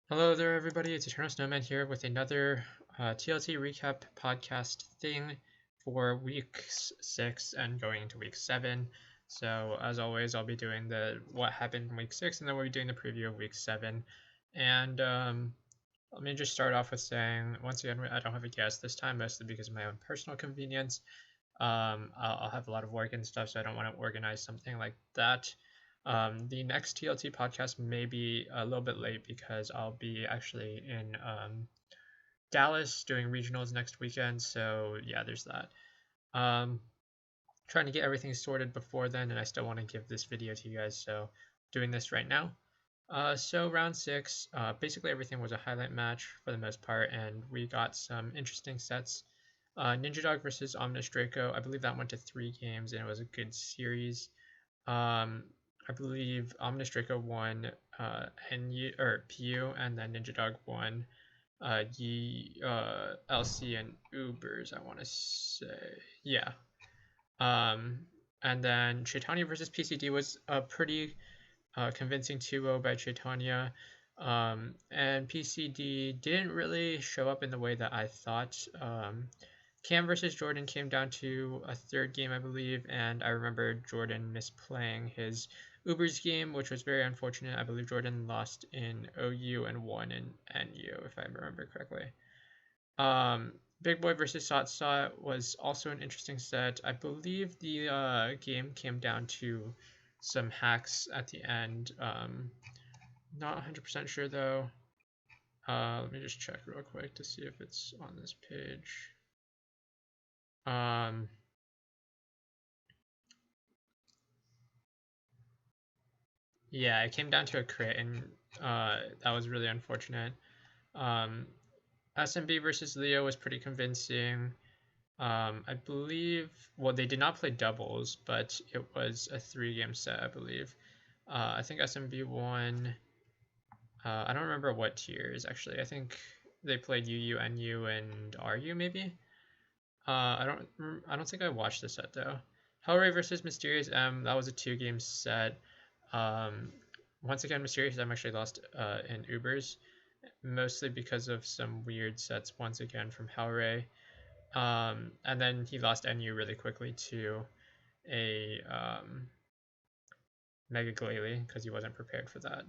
Hello there, everybody. It's Eternal Snowman here with another TLT recap podcast thing for week 6 and going into week 7. So, as always, I'll be doing the what happened in week 6, and then we'll be doing the preview of week 7. And let me just start off with saying, once again, I don't have a guest this time, mostly because of my own personal convenience. I'll have a lot of work and stuff, so I don't want to organize something like that. The next TLT podcast may be a little bit late because I'll be actually in Dallas doing regionals next weekend. So yeah, there's that. Um, Trying to get everything sorted before then, and I still want to give this video to you guys. So doing this right now. So round 6, basically everything was a highlight match for the most part, and we got some interesting sets. Ninja Dog versus Omnis Draco. I believe that went to 3 games, and it was a good series. Um, I believe Omnis Draco won NU or PU, and then Ninja Dog won LC and Ubers. I want to say, yeah. Um, and then Chaitanya versus PCD was a pretty convincing 2-0 by Chaitanya. And PCD didn't really show up in the way that I thought. Cam versus Jordan came down to a third game, I believe, and I remember Jordan misplaying his Ubers game, which was very unfortunate. I believe Jordan lost in OU and won in NU, if I remember correctly. Big Boy versus Sot was also an interesting set. I believe the game came down to some hacks at the end. Not 100% sure though. Let me just check real quick to see if it's on this page. Yeah, it came down to a crit, and that was really unfortunate. Um, SMB versus Leo was pretty convincing. I believe, well, they did not play doubles, but it was a 3-game set, I believe. I think SMB won. I don't remember what tiers actually. I think they played UU, NU, and RU maybe. I don't think I watched the set though. Hellray versus Mysterious M. That was a 2-game set. Um, Once again, Mysterious M actually lost in Ubers, mostly because of some weird sets once again from Hellray. And then he lost NU really quickly to a Mega Glalie because he wasn't prepared for that.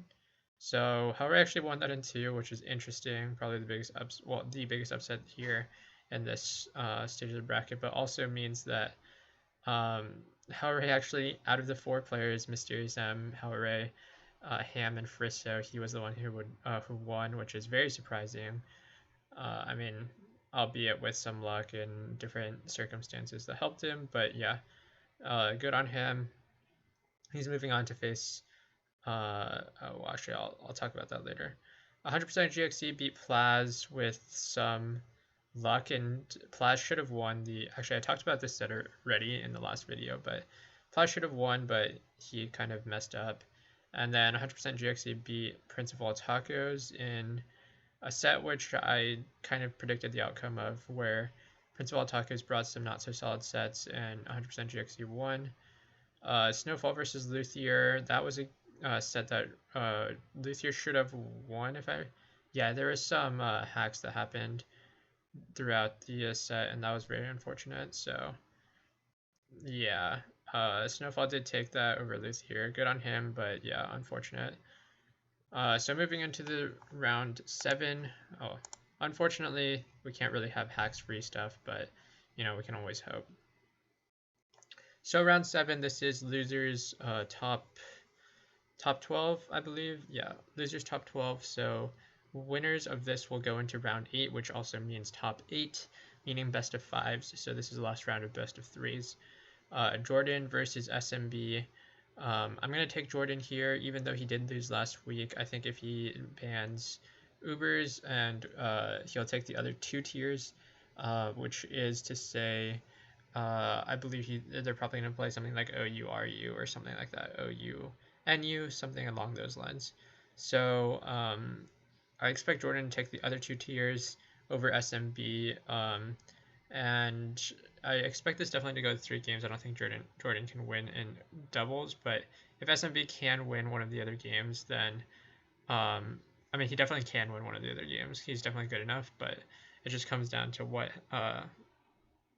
So Hellray actually won that in 2, which is interesting. Probably the biggest upset here in this stage of the bracket, but also means that Hellray actually, out of the 4 players, Mysterious M, Hellray, Ham, and Frisso, he was the one who won, which is very surprising. I mean, albeit with some luck and different circumstances that helped him, but yeah, good on him. He's moving on to face. Oh, actually, I'll talk about that later. 100% GXC beat Plaz with some luck, and Plaz should have won the. Actually, I talked about this set already in the last video, but Plaz should have won, but he kind of messed up. And then 100% GXC beat Prince of All Tacos in a set which I kind of predicted the outcome of, where Prince of All Tacos brought some not so solid sets, and 100% GXC won. Snowfall versus Luthier, that was a set that Luthier should have won. Yeah, there was some hacks that happened throughout the set, and that was very unfortunate. So yeah, Snowfall did take that over Luthier. Good on him, but yeah, unfortunate. So moving into the round 7. Oh, unfortunately, we can't really have hacks-free stuff, but we can always hope. So round 7, this is losers top 12, I believe. Yeah, losers top 12. So winners of this will go into round 8, which also means top 8, meaning best of 5s. So this is the last round of best of 3s. Jordan versus SMB. I'm going to take Jordan here, even though he did lose last week. I think if he bans Ubers, and he'll take the other 2 tiers, which is to say, I believe they're probably going to play something like OU RU or something like that, OU NU, something along those lines. So I expect Jordan to take the other 2 tiers over SMB, and I expect this definitely to go to 3 games. I don't think Jordan can win in doubles, but if SMB can win one of the other games, then I I mean, he definitely can win one of the other games. He's definitely good enough, but it just comes down to what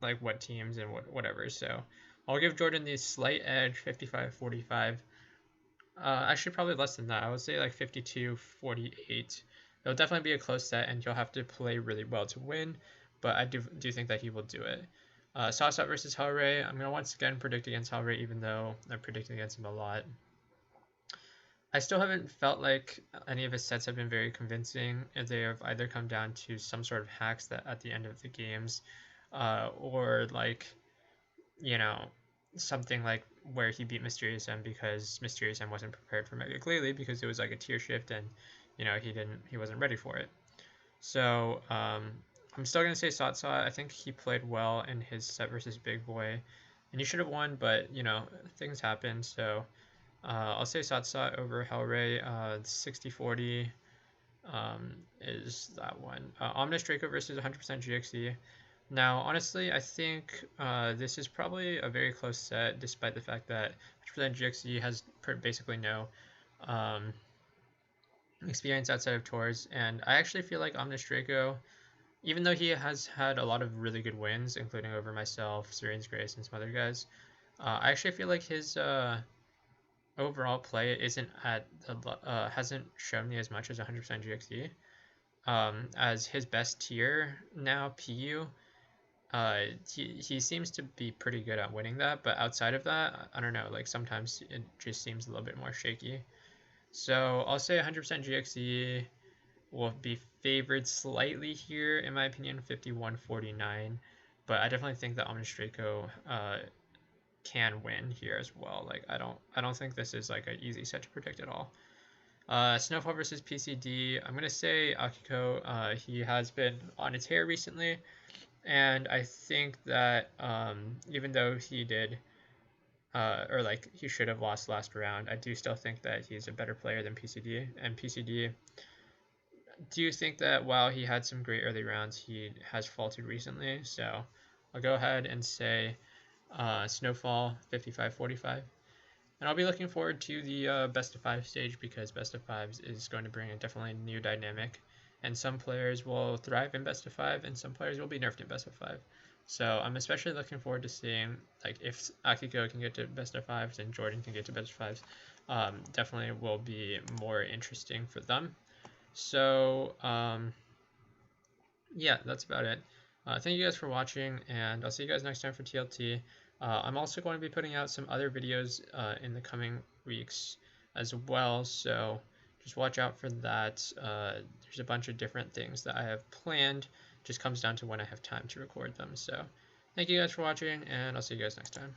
like what teams and whatever. So I'll give Jordan the slight edge, 55-45. Actually, probably less than that. I would say like 52-48. It'll definitely be a close set, and you'll have to play really well to win. But I do think that he will do it. Sasa versus Hellray. I'm gonna once again predict against Hellray, even though I'm predicting against him a lot. I still haven't felt like any of his sets have been very convincing. They have either come down to some sort of hacks that at the end of the games, or like, you know, something like where he beat Mysterious M because Mysterious M wasn't prepared for Mega Glalie because it was like a tier shift and he wasn't ready for it. So I'm still gonna say Satsa. I think he played well in his set versus Big Boy, and he should have won, but things happen. So I'll say Satsa over Hellray. 60-40 is that one. Omnis Draco versus 100% GXE. Now, honestly, I think this is probably a very close set, despite the fact that 100% GXE has basically no experience outside of tours. And I actually feel like Omnis Draco, even though he has had a lot of really good wins, including over myself, Serene's Grace, and some other guys, I actually feel like his overall play isn't hasn't shown me as much as 100% GXE. As his best tier now, PU, he seems to be pretty good at winning that, but outside of that, I don't know, like sometimes it just seems a little bit more shaky. So I'll say 100% GXE will be favored slightly here, in my opinion, 51-49, but I definitely think that Omnis Draco can win here as well. Like I don't think this is like an easy set to predict at all. Snowfall versus PCD. I'm gonna say Akiko. He has been on his hair recently, and I think that even though he did, or like he should have lost last round, I do still think that he's a better player than PCD. And PCD, do you think that while he had some great early rounds, he has faltered recently? So I'll go ahead and say Snowfall 55-45. And I'll be looking forward to the best of five stage because best of fives is going to bring a definitely new dynamic. And some players will thrive in best of five, and some players will be nerfed in best of five. So I'm especially looking forward to seeing like if Akiko can get to best of fives and Jordan can get to best of fives. Definitely will be more interesting for them. So yeah, that's about it. Thank you guys for watching, and I'll see you guys next time for TLT. I'm also going to be putting out some other videos in the coming weeks as well, so just watch out for that. There's a bunch of different things that I have planned. Just comes down to when I have time to record them. So thank you guys for watching, and I'll see you guys next time.